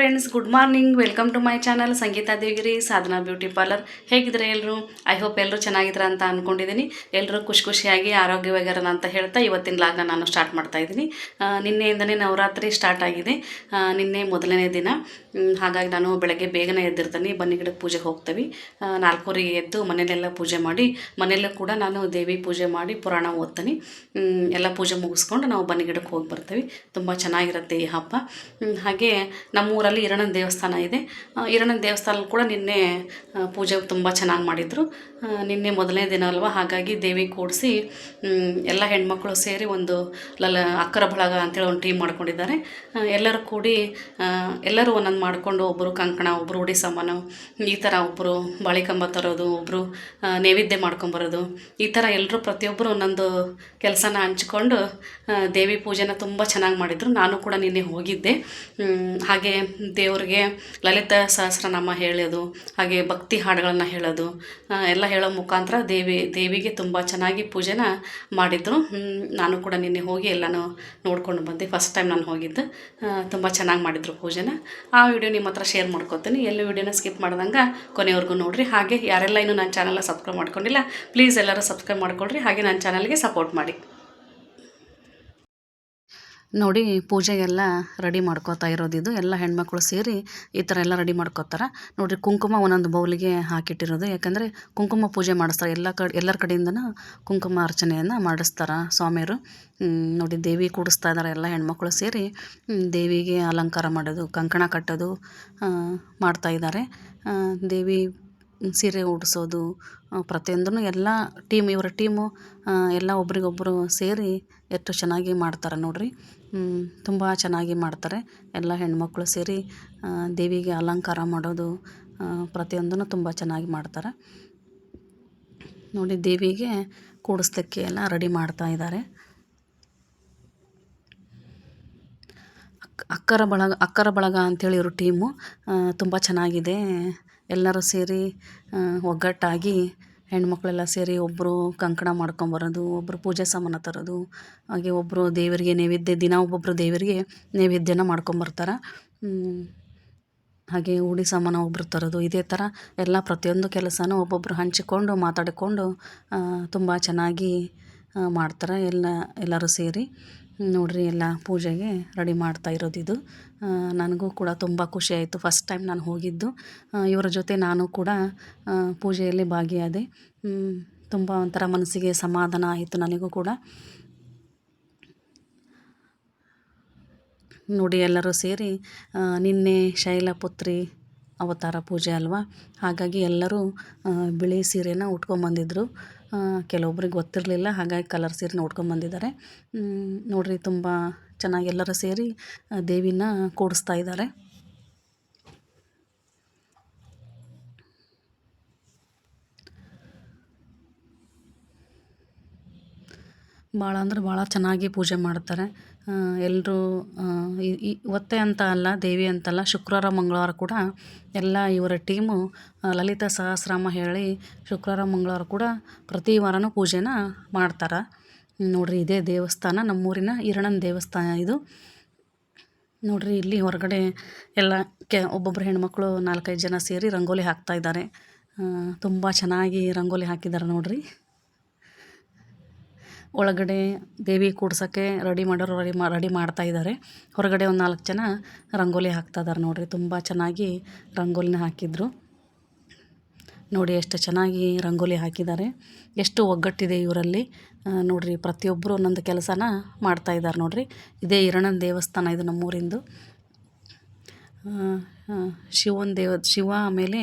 Friends, good morning. Welcome to my channel Sangeetha Devagiri Sadhana beauty parlour. ಹೇಗಿದ್ರೆ ಎಲ್ಲರೂ? I hope ಎಲ್ಲರೂ ಚೆನ್ನಾಗಿದ್ರ ಅಂತ ಅಂದ್ಕೊಂಡಿದ್ದೀನಿ. ಎಲ್ಲರೂ ಖುಷಿಯಾಗಿ ಆರೋಗ್ಯವಾಗಿರೋಣ ಅಂತ ಹೇಳ್ತಾ ಇವತ್ತಿನ ಲಾಗ್ನ ನಾನು ಸ್ಟಾರ್ಟ್ ಮಾಡ್ತಾ ಇದ್ದೀನಿ. ನಿನ್ನೆಯಿಂದನೇ ನವರಾತ್ರಿ ಸ್ಟಾರ್ಟ್ ಆಗಿದೆ. ನಿನ್ನೆ ಮೊದಲನೇ ದಿನ. ಹಾಗಾಗಿ ನಾನು ಬೆಳಗ್ಗೆ ಬೇಗನೆ ಎದ್ದಿರ್ತೀನಿ. ಬನ್ನಿ ಗಿಡಕ್ಕೆ ಪೂಜೆಗೆ ಹೋಗ್ತೀವಿ. 4:30ಗೆ ಎದ್ದು ಮನೆಯಲ್ಲೆಲ್ಲ ಪೂಜೆ ಮಾಡಿ, ಮನೆಯಲ್ಲೂ ಕೂಡ ನಾನು ದೇವಿ ಪೂಜೆ ಮಾಡಿ ಪುರಾಣ ಓದ್ತೀನಿ. ಎಲ್ಲ ಪೂಜೆ ಮುಗಿಸ್ಕೊಂಡು ನಾವು ಬನ್ನಿ ಗಿಡಕ್ಕೆ ಹೋಗಿ ಬರ್ತೀವಿ. ತುಂಬ ಚೆನ್ನಾಗಿರುತ್ತೆ ಈ ಹಬ್ಬ. ಹಾಗೆ ನಮ್ಮೂರಲ್ಲಿ ಈರಣ್ಣನ ದೇವಸ್ಥಾನ ಇದೆ. ಈರಣ್ಣನ ದೇವಸ್ಥಾನ ಕೂಡ ನಿನ್ನೆ ಪೂಜೆ ತುಂಬ ಚೆನ್ನಾಗಿ ಮಾಡಿದರು. ನಿನ್ನೆ ಮೊದಲನೇ ದಿನ ಅಲ್ವಾ, ಹಾಗಾಗಿ ದೇವಿ ಕೂಡಿಸಿ ಎಲ್ಲ ಹೆಣ್ಮಕ್ಳು ಸೇರಿ ಒಂದು ಅಕ್ಕರ ಬಳಗ ಅಂತೇಳಿ ಒಂದು ಟೀಮ್ ಮಾಡ್ಕೊಂಡಿದ್ದಾರೆ. ಎಲ್ಲರೂ ಕೂಡಿ ಎಲ್ಲರೂ ಒಂದೊಂದು ಮಾಡಿಕೊಂಡು, ಒಬ್ಬರು ಕಂಕಣ, ಒಬ್ಬರು ಉಡಿ ಸಾಮಾನು, ಈ ಥರ ಒಬ್ಬರು ಬಾಳಿಕಂಬ ತರೋದು, ಒಬ್ಬರು ನೈವೇದ್ಯ ಮಾಡ್ಕೊಂಬರೋದು, ಈ ಥರ ಎಲ್ಲರೂ ಪ್ರತಿಯೊಬ್ಬರು ಒಂದೊಂದು ಕೆಲಸನ ಹಂಚ್ಕೊಂಡು ದೇವಿ ಪೂಜೆನ ತುಂಬ ಚೆನ್ನಾಗಿ ಮಾಡಿದರು. ನಾನು ಕೂಡ ನಿನ್ನೆ ಹೋಗಿದ್ದೆ. ಹಾಗೆ ದೇವರಿಗೆ ಲಲಿತ ಸಹಸ್ರನಾಮ ಹೇಳೋದು, ಹಾಗೆ ಭಕ್ತಿ ಹಾಡುಗಳನ್ನು ಹೇಳೋದು ಎಲ್ಲ ಹೇಳೋ ಮುಖಾಂತರ ದೇವಿಗೆ ತುಂಬ ಚೆನ್ನಾಗಿ ಪೂಜೆನ ಮಾಡಿದರು. ನಾನು ಕೂಡ ನಿನ್ನೆ ಹೋಗಿ ಎಲ್ಲನೂ ನೋಡ್ಕೊಂಡು ಬಂದೆ. ಫಸ್ಟ್ ಟೈಮ್ ನಾನು ಹೋಗಿದ್ದು. ತುಂಬ ಚೆನ್ನಾಗಿ ಮಾಡಿದರು ಪೂಜೆನ. ಆ ವಿಡಿಯೋ ನಿಮ್ಮ ಹತ್ರ ಶೇರ್ ಮಾಡ್ಕೊತೀನಿ. ಎಲ್ಲ ವಿಡಿಯೋನ ಸ್ಕಿಪ್ ಮಾಡ್ದಂಗೆ ಕೊನೆವರೆಗೂ ನೋಡಿರಿ. ಹಾಗೆ ಯಾರೆಲ್ಲ ಇನ್ನೂ ನನ್ನ ಚಾನಲ್ನ ಸಬ್ಸ್ಕ್ರೈಬ್ ಮಾಡ್ಕೊಂಡಿಲ್ಲ, ಪ್ಲೀಸ್ ಎಲ್ಲರೂ ಸಬ್ಸ್ಕ್ರೈಬ್ ಮಾಡ್ಕೊಳ್ರಿ. ಹಾಗೆ ನನ್ನ ಚಾನಲ್ಗೆ ಸಪೋರ್ಟ್ ಮಾಡಿ. ನೋಡಿ, ಪೂಜೆಗೆಲ್ಲ ರೆಡಿ ಮಾಡ್ಕೋತಾ ಇರೋದಿದು. ಎಲ್ಲ ಹೆಣ್ಮಕ್ಳು ಸೇರಿ ಈ ಥರ ಎಲ್ಲ ರೆಡಿ ಮಾಡ್ಕೋತಾರೆ. ನೋಡಿರಿ, ಕುಂಕುಮ ಒಂದೊಂದು ಬೌಲಿಗೆ ಹಾಕಿಟ್ಟಿರೋದು. ಯಾಕಂದರೆ ಕುಂಕುಮ ಪೂಜೆ ಮಾಡಿಸ್ತಾರೆ. ಎಲ್ಲರ ಕಡೆಯಿಂದನೂ ಕುಂಕುಮ ಅರ್ಚನೆಯನ್ನು ಮಾಡಿಸ್ತಾರೆ ಸ್ವಾಮಿಯರು. ನೋಡಿ, ದೇವಿ ಕೂಡಿಸ್ತಾ ಇದ್ದಾರೆ. ಎಲ್ಲ ಹೆಣ್ಮಕ್ಳು ಸೇರಿ ದೇವಿಗೆ ಅಲಂಕಾರ ಮಾಡೋದು, ಕಂಕಣ ಕಟ್ಟೋದು ಮಾಡ್ತಾಯಿದ್ದಾರೆ. ದೇವಿ ಸೀರೆ ಉಡಿಸೋದು ಪ್ರತಿಯೊಂದೂ ಎಲ್ಲ ಇವರ ಟೀಮು ಎಲ್ಲ ಒಬ್ರಿಗೊಬ್ಬರು ಸೇರಿ ಎಷ್ಟು ಚೆನ್ನಾಗಿ ಮಾಡ್ತಾರೆ ನೋಡಿರಿ. ತುಂಬ ಚೆನ್ನಾಗಿ ಮಾಡ್ತಾರೆ. ಎಲ್ಲ ಹೆಣ್ಮಕ್ಳು ಸೇರಿ ದೇವಿಗೆ ಅಲಂಕಾರ ಮಾಡೋದು ಪ್ರತಿಯೊಂದೂ ತುಂಬ ಚೆನ್ನಾಗಿ ಮಾಡ್ತಾರೆ. ನೋಡಿ, ದೇವಿಗೆ ಕೂಡಿಸ್ಲಿಕ್ಕೆ ಎಲ್ಲ ರೆಡಿ ಮಾಡ್ತಾ ಇದ್ದಾರೆ. ಅಕ್ಕರ ಬಳಗ ಅಂಥೇಳಿ ಇವರು ಟೀಮು ತುಂಬ ಚೆನ್ನಾಗಿದೆ. ಎಲ್ಲರೂ ಸೇರಿ ಒಗ್ಗಟ್ಟಾಗಿ ಹೆಣ್ಮಕ್ಳೆಲ್ಲ ಸೇರಿ ಒಬ್ಬರು ಕಂಕಣ ಮಾಡ್ಕೊಂಬರೋದು, ಒಬ್ಬರು ಪೂಜೆ ಸಾಮಾನು ತರೋದು, ಹಾಗೆ ಒಬ್ಬರು ದೇವರಿಗೆ ನೈವೇದ್ಯ, ದಿನ ಒಬ್ಬೊಬ್ಬರು ದೇವರಿಗೆ ನೈವೇದ್ಯನ ಮಾಡ್ಕೊಂಬರ್ತಾರೆ. ಹಾಗೆ ಉಡಿ ಸಾಮಾನು ಒಬ್ಬರು ತರೋದು, ಇದೇ ಥರ ಎಲ್ಲ ಪ್ರತಿಯೊಂದು ಕೆಲಸನೂ ಒಬ್ಬೊಬ್ಬರು ಹಂಚಿಕೊಂಡು ಮಾತಾಡಿಕೊಂಡು ತುಂಬ ಚೆನ್ನಾಗಿ ಮಾಡ್ತಾರೆ ಎಲ್ಲರೂ ಸೇರಿ. ನೋಡಿರಿ, ಎಲ್ಲ ಪೂಜೆಗೆ ರೆಡಿ ಮಾಡ್ತಾ ಇರೋದಿದು. ನನಗೂ ಕೂಡ ತುಂಬ ಖುಷಿ ಆಯಿತು. ಫಸ್ಟ್ ಟೈಮ್ ನಾನು ಹೋಗಿದ್ದು. ಇವರ ಜೊತೆ ನಾನು ಕೂಡ ಪೂಜೆಯಲ್ಲಿ ಭಾಗಿಯಾದೆ. ತುಂಬ ಒಂಥರ ಮನಸ್ಸಿಗೆ ಸಮಾಧಾನ ಆಯಿತು ನನಗೂ ಕೂಡ. ನೋಡಿ, ಎಲ್ಲರೂ ಸೇರಿ ನಿನ್ನೆ ಶೈಲಪುತ್ರಿ ಅವತಾರ ಪೂಜೆ ಅಲ್ವಾ, ಹಾಗಾಗಿ ಎಲ್ಲರೂ ಬಿಳಿ ಸೀರೆನ ಉಟ್ಕೊಂಬಂದಿದ್ರು. ಕೆಲವೊಬ್ರಿಗೆ ಗೊತ್ತಿರಲಿಲ್ಲ, ಹಾಗಾಗಿ ಕಲರ್ ಸೀರೆನ ಉಟ್ಕೊಂಬಂದಿದ್ದಾರೆ. ನೋಡಿರಿ, ತುಂಬ ಚೆನ್ನಾಗಿ ಎಲ್ಲರೂ ಸೇರಿ ದೇವಿನ ಕೂಡಿಸ್ತಾ ಇದ್ದಾರೆ. ಭಾಳ ಅಂದ್ರೆ ಭಾಳ ಚೆನ್ನಾಗಿ ಪೂಜೆ ಮಾಡ್ತಾರೆ ಎಲ್ಲರೂ. ಇವತ್ತೇ ಅಂತ ಅಲ್ಲ, ದೇವಿ ಅಂತಲ್ಲ, ಶುಕ್ರವಾರ ಮಂಗಳವಾರ ಕೂಡ ಎಲ್ಲ ಇವರ ಟೀಮು ಲಲಿತ ಸಹಸ್ರನಾಮ ಹೇಳಿ ಶುಕ್ರವಾರ ಮಂಗಳವಾರ ಕೂಡ ಪ್ರತಿ ವಾರನೂ ಪೂಜೆನ ಮಾಡ್ತಾರೆ. ನೋಡಿರಿ, ಇದೇ ದೇವಸ್ಥಾನ, ನಮ್ಮೂರಿನ ಈರಣ್ಣನ ದೇವಸ್ಥಾನ ಇದು. ನೋಡಿರಿ, ಇಲ್ಲಿ ಹೊರಗಡೆ ಎಲ್ಲ ಒಬ್ಬೊಬ್ಬರು ಹೆಣ್ಮಕ್ಳು 4-5 ಜನ ಸೇರಿ ರಂಗೋಲಿ ಹಾಕ್ತಾಯಿದ್ದಾರೆ. ತುಂಬ ಚೆನ್ನಾಗಿ ರಂಗೋಲಿ ಹಾಕಿದ್ದಾರೆ ನೋಡಿರಿ. ಒಳಗಡೆ ದೇವಿ ಕೂಡ್ಸೋಕ್ಕೆ ರೆಡಿ ಮಾಡ್ತಾ ಇದ್ದಾರೆ. ಹೊರಗಡೆ ಒಂದು 4 ಜನ ರಂಗೋಲಿ ಹಾಕ್ತಾ ಇದ್ದಾರೆ ನೋಡಿರಿ. ತುಂಬ ಚೆನ್ನಾಗಿ ರಂಗೋಲಿನ ಹಾಕಿದ್ರು. ನೋಡಿ, ಎಷ್ಟು ಚೆನ್ನಾಗಿ ರಂಗೋಲಿ ಹಾಕಿದ್ದಾರೆ, ಎಷ್ಟು ಒಗ್ಗಟ್ಟಿದೆ ಇವರಲ್ಲಿ. ನೋಡಿರಿ, ಪ್ರತಿಯೊಬ್ಬರು ಒಂದೊಂದು ಕೆಲಸನ ಮಾಡ್ತಾಯಿದ್ದಾರೆ ನೋಡಿರಿ. ಇದೇ ಈರಣ್ಣನ ದೇವಸ್ಥಾನ ಇದು ನಮ್ಮೂರಿಂದು. ಶಿವ, ಆಮೇಲೆ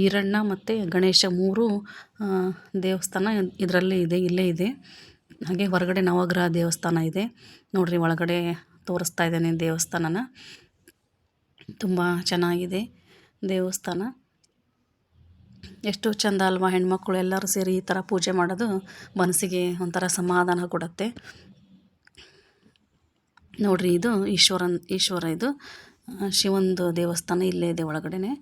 ಈರಣ್ಣ ಮತ್ತು ಗಣೇಶ 3 ದೇವಸ್ಥಾನ ಇದರಲ್ಲಿ ಇದೆ, ಇಲ್ಲೇ ಇದೆ. ಹಾಗೆ ಹೊರಗಡೆ ನವಗ್ರಹ ದೇವಸ್ಥಾನ ಇದೆ ನೋಡಿರಿ. ಒಳಗಡೆ ತೋರಿಸ್ತಾ ಇದ್ದೇನೆ ದೇವಸ್ಥಾನನ. ತುಂಬ ಚೆನ್ನಾಗಿದೆ ದೇವಸ್ಥಾನ. ಎಷ್ಟು ಚೆಂದ ಅಲ್ವಾ? ಹೆಣ್ಮಕ್ಳು ಎಲ್ಲರೂ ಸೇರಿ ಈ ಥರ ಪೂಜೆ ಮಾಡೋದು ಮನಸ್ಸಿಗೆ ಒಂಥರ ಸಮಾಧಾನ ಕೊಡುತ್ತೆ ನೋಡಿರಿ. ಇದು ಈಶ್ವರ ಇದು ಶಿವಂದು ದೇವಸ್ಥಾನ ಇಲ್ಲೇ ಇದೆ ಒಳಗಡೆ.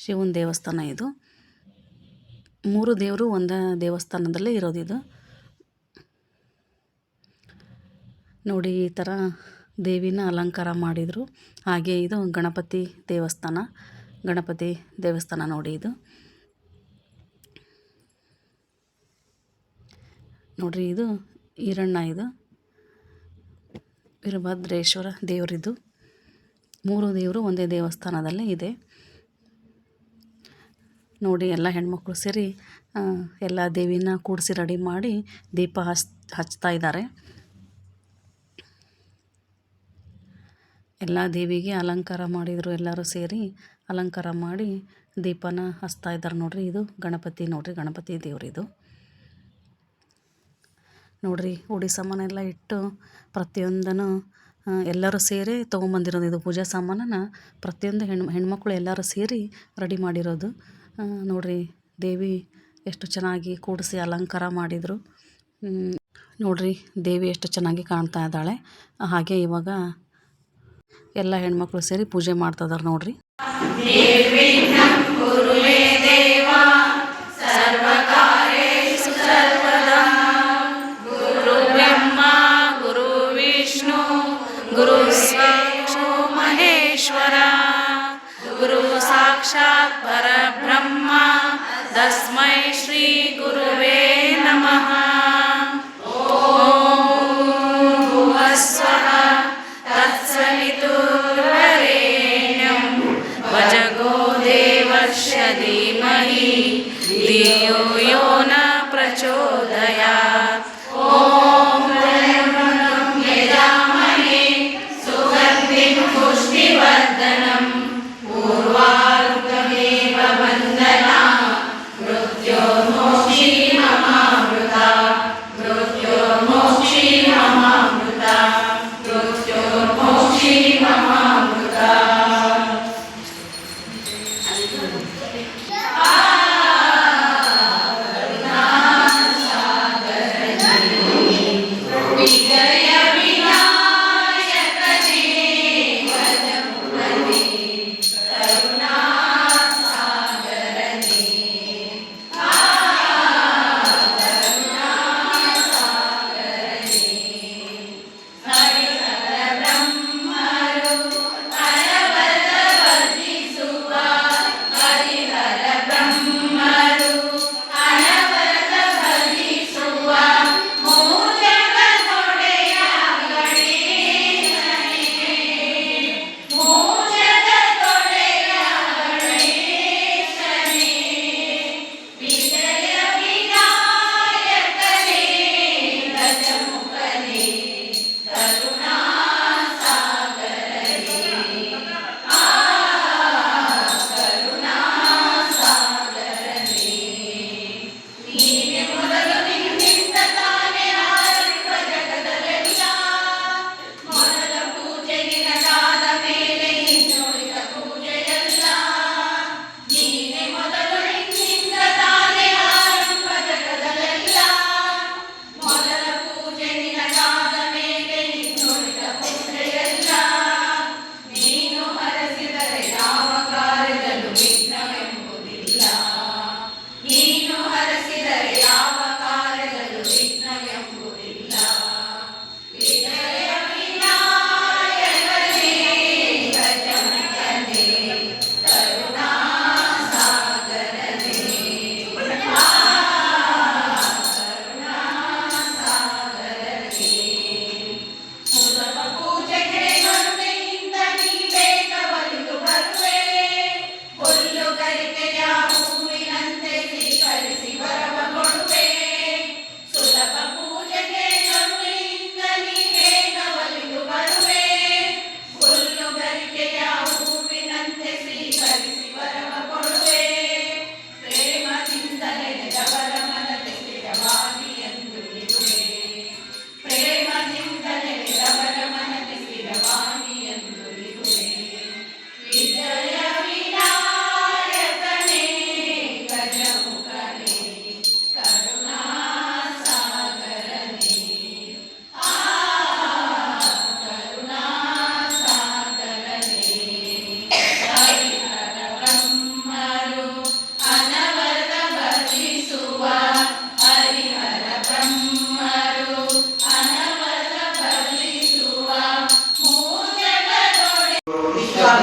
ಶಿವನ ದೇವಸ್ಥಾನ ಇದು. 3 ದೇವರು ಒಂದೇ ದೇವಸ್ಥಾನದಲ್ಲಿ ಇರೋದಿದು. ನೋಡಿ, ಈ ಥರ ದೇವಿನ ಅಲಂಕಾರ ಮಾಡಿದರು. ಹಾಗೆ ಇದು ಗಣಪತಿ ದೇವಸ್ಥಾನ ನೋಡಿ. ಇದು ನೋಡ್ರಿ, ಇದು ಈರಣ್ಣ, ಇದು ವೀರಭದ್ರೇಶ್ವರ ದೇವರಿದು. 3 ದೇವರು ಒಂದೇ ದೇವಸ್ಥಾನದಲ್ಲೇ ಇದೆ ನೋಡಿ. ಎಲ್ಲ ಹೆಣ್ಮಕ್ಳು ಸೇರಿ ಎಲ್ಲ ದೇವಿನ ಕೂಡಿಸಿ ರೆಡಿ ಮಾಡಿ ದೀಪ ಹಚ್ತಾ ಇದ್ದಾರೆ. ಎಲ್ಲ ದೇವಿಗೆ ಅಲಂಕಾರ ಮಾಡಿದರು. ಎಲ್ಲರೂ ಸೇರಿ ಅಲಂಕಾರ ಮಾಡಿ ದೀಪನ ಹಚ್ತಾ ಇದ್ದಾರೆ ನೋಡ್ರಿ. ಇದು ಗಣಪತಿ ನೋಡ್ರಿ, ಗಣಪತಿ ದೇವರಿದು ನೋಡ್ರಿ. ಉಡಿ ಸಾಮಾನೆಲ್ಲ ಇಟ್ಟು ಪ್ರತಿಯೊಂದನ್ನು ಎಲ್ಲರೂ ಸೇರಿ ತೊಗೊಂಬಂದಿರೋದು. ಇದು ಪೂಜಾ ಸಾಮಾನನ್ನು ಪ್ರತಿಯೊಂದು ಹೆಣ್ಮಕ್ಳು ಎಲ್ಲರೂ ಸೇರಿ ರೆಡಿ ಮಾಡಿರೋದು ನೋಡ್ರಿ. ದೇವಿ ಎಷ್ಟು ಚೆನ್ನಾಗಿ ಕೂಡಿಸಿ ಅಲಂಕಾರ ಮಾಡಿದರು ನೋಡ್ರಿ. ದೇವಿ ಎಷ್ಟು ಚೆನ್ನಾಗಿ ಕಾಣ್ತಾ ಇದ್ದಾಳೆ. ಹಾಗೆ ಇವಾಗ ಎಲ್ಲ ಹೆಣ್ಮಕ್ಳು ಸೇರಿ ಪೂಜೆ ಮಾಡ್ತಾ ಇದ್ದಾರೆ ನೋಡ್ರಿ. ಗುರು ಮಹೇಶ್ವರ, ಗುರು ಸಾಕ್ಷಾತ್ ಪರಬ್ರಹ್ಮ, ತಸ್ಮೈ ಶ್ರೀ ಗುರುವೇ ನಮಃ. ಓಂ ಭುವಸ್ವಃ ತತ್ಸವಿತುರ್ವರೆಣ್ಯಂ ಭರ್ಗೋ ದೇವಸ್ಯ ಧೀಮಹಿ ಧಿಯೋ ಯೋ ನ ಪ್ರಚೋದಯಾತ್. ಓಂ ಯಜಾಮಹೇ ಸುಗಂಧಿಂ ಪುಷ್ಟಿವರ್ಧನಂ ಪೂರ್ವಾರುಕಮೇವ ವಂದನಾ ಮೃತ್ಯೋರ್ಮೋಕ್ಷೀ ಮಮಾಮೃತಾ.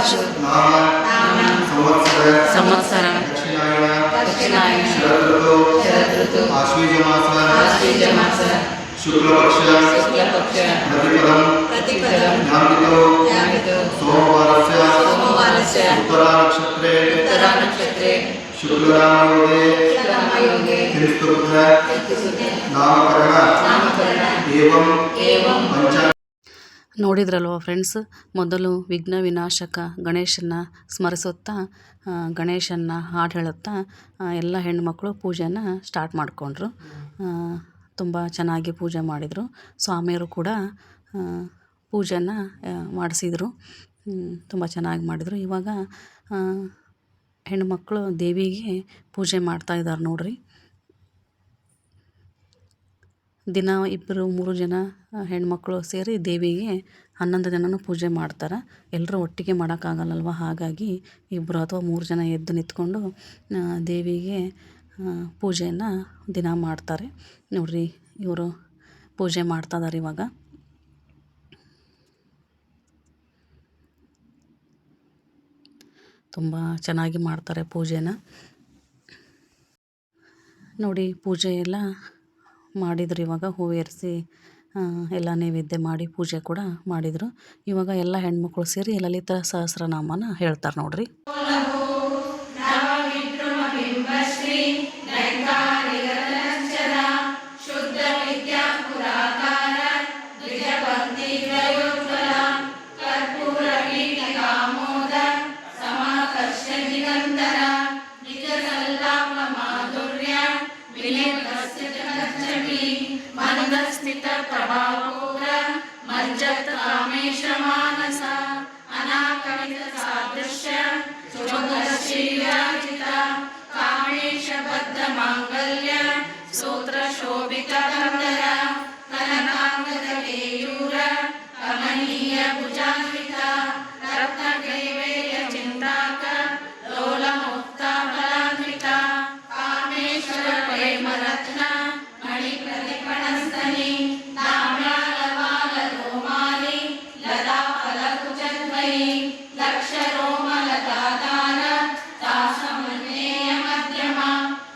नाम संवत्सर दक्षिणायन शरद ऋतु आश्वीज मास शुक्ल पक्ष प्रतिपदम ज्ञापितो सोमवारस्य उत्तरा नक्षत्रे शुक्लनामयोगे क्रिस्तुबुध नामकरण एवं पंच. ನೋಡಿದ್ರಲ್ವ ಫ್ರೆಂಡ್ಸ್, ಮೊದಲು ವಿಘ್ನ ವಿನಾಶಕ ಗಣೇಶನ ಸ್ಮರಿಸುತ್ತಾ ಗಣೇಶನ ಹಾಡು ಹೇಳುತ್ತಾ ಎಲ್ಲ ಹೆಣ್ಮಕ್ಳು ಪೂಜೆನ ಸ್ಟಾರ್ಟ್ ಮಾಡಿಕೊಂಡ್ರು. ತುಂಬ ಚೆನ್ನಾಗಿ ಪೂಜೆ ಮಾಡಿದರು. ಸ್ವಾಮಿಯರು ಕೂಡ ಪೂಜೆನ ಮಾಡಿಸಿದರು. ತುಂಬ ಚೆನ್ನಾಗಿ ಮಾಡಿದರು. ಇವಾಗ ಹೆಣ್ಮಕ್ಳು ದೇವಿಗೆ ಪೂಜೆ ಮಾಡ್ತಾಯಿದ್ದಾರೆ ನೋಡ್ರಿ. ದಿನ 2-3 ಜನ ಹೆಣ್ಮಕ್ಳು ಸೇರಿ ದೇವಿಗೆ 11 ಜನನೂ ಪೂಜೆ ಮಾಡ್ತಾರೆ. ಎಲ್ಲರೂ ಒಟ್ಟಿಗೆ ಮಾಡೋಕ್ಕಾಗಲ್ಲಲ್ವ, ಹಾಗಾಗಿ 2 ಅಥವಾ 3 ಜನ ಎದ್ದು ನಿಂತ್ಕೊಂಡು ದೇವಿಗೆ ಪೂಜೆಯನ್ನು ದಿನ ಮಾಡ್ತಾರೆ. ನೋಡ್ರಿ, ಇವರು ಪೂಜೆ ಮಾಡ್ತಾಯಿದ್ದಾರೆ ಇವಾಗ. ತುಂಬ ಚೆನ್ನಾಗಿ ಮಾಡ್ತಾರೆ ಪೂಜೆನ. ನೋಡಿ, ಪೂಜೆ ಎಲ್ಲ ಮಾಡಿದರು. ಇವಾಗ ಹೂವೇರಿಸಿ ಎಲ್ಲ ನೈವೇದ್ಯ ಮಾಡಿ ಪೂಜೆ ಕೂಡ ಮಾಡಿದರು. ಇವಾಗ ಎಲ್ಲ ಹೆಣ್ಮಕ್ಳು ಸೇರಿ ಲಲಿತಾ ಸಹಸ್ರನಾಮನ ಹೇಳ್ತಾರೆ ನೋಡ್ರಿ. ಮಂದಸ್ಥಿತ ಪ್ರಭಾಪೂರ ಮಜ್ಜತ್ ಕಾಮೇಶ ಮಾನಸ ಅನಾಕವಿತ ಸಾದೃಶ್ಯ ಶೋಭಶೀಲಾಜಿತ ಕಾಮೇಶ ಬದ್ಧ ಮಾಂಗಲ್ಯ ಸೂತ್ರ ಶೋಭಿತ ಕಂದರ ಕನಕಾಂಗದ ಕೇಯೂರ ಕಮನೀಯ ಭುಜಾನ್ವಿತ ರತ್ನ ಕೈವೇಯ ಚಿಂತಾಕ ಲೋಲ ಮುಕ್ತ ಫಲಾನ್ವಿತ ಕಾಮೇಶ್ವರ ಪ್ರೇಮ ರತ್ನ ಮಣಿ ಪ್ರತಿಪಣಸ್ತನಿ ನಾಮ್ಯಾಲವಾಲ ರೋಮಾಲಿ ಲತಾ ಫಲಕುಚದ್ವಯಿ ಲಕ್ಷ ರೋಮ ಲತಾದಾರ ತಾಸಮನ್ಯೇಯ ಮಧ್ಯಮ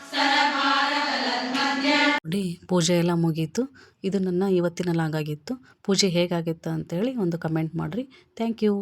ಸ್ತನಭಾರ ಕಲನ್ಮಧ್ಯ. ನೋಡಿ, ಪೂಜೆ ಎಲ್ಲ ಮುಗೀತು. ಇದು ನನ್ನ ಇವತ್ತಿನ ಲಾಗ್ ಆಗಿತ್ತು. ಪೂಜೆ ಹೇಗಾಗಿತ್ತು ಅಂತೇಳಿ ಒಂದು ಕಮೆಂಟ್ ಮಾಡಿರಿ. Thank you.